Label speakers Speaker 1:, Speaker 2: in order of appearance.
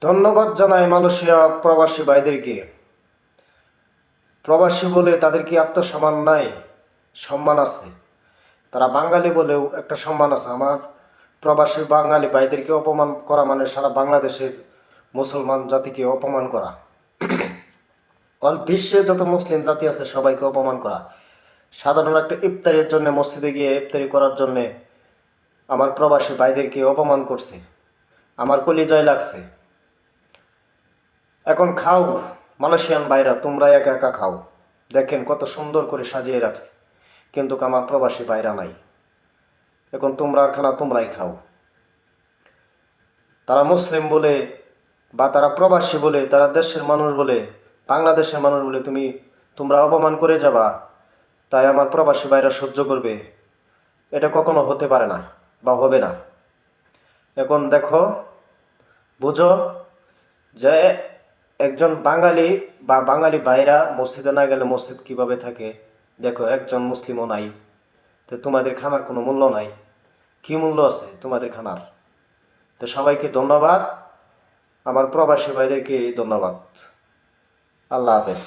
Speaker 1: ধন্যবাদ জানাই মালয়েশিয়া প্রবাসী ভাইদেরকে। প্রবাসী বলে তাদের কি আত্মসম্মান নাই? সম্মান আছে। তারা বাঙালি বলেও একটা সম্মান আছে। আমার প্রবাসী বাঙালি ভাইদেরকে অপমান করা মানে সারা বাংলাদেশের মুসলমান জাতিকে অপমান করা, অল বিশ্বে যত মুসলিম জাতি আছে সবাইকে অপমান করা। সাধারণ একটা ইফতারের জন্য মসজিদে গিয়ে ইফতারি করার জন্যে আমার প্রবাসী ভাইদেরকে অপমান করছে। আমার কলিজায় লাগছে। এখন খাও মালয়েশিয়ান ভাইরা, তোমরা একা একা খাও। দেখেন কত সুন্দর করে সাজিয়ে রাখছে, কিন্তু আমার প্রবাসী ভাইরা নাই। এখন তোমরা খানা তোমরাই খাও। তারা মুসলিম বলে বা তারা প্রবাসী বলে, তারা দেশের মানুষ বলে, বাংলাদেশের মানুষ বলে তোমরা অপমান করে যাবা, তাই আমার প্রবাসী ভাইরা সহ্য করবে? এটা কখনো হতে পারে না বা হবে না। এখন দেখো, বুঝো যে একজন বাঙালি বা বাঙালি ভাইরা মসজিদে না গেলে মসজিদ কিভাবে থাকে। দেখো, একজন মুসলিমও নাই, তো তোমাদের খানার কোনো মূল্য নাই। কি মূল্য আছে তোমাদের খানার? তো সবাইকে ধন্যবাদ, আমার প্রবাসী ভাইদেরকে ধন্যবাদ। আল্লাহ হাফেজ।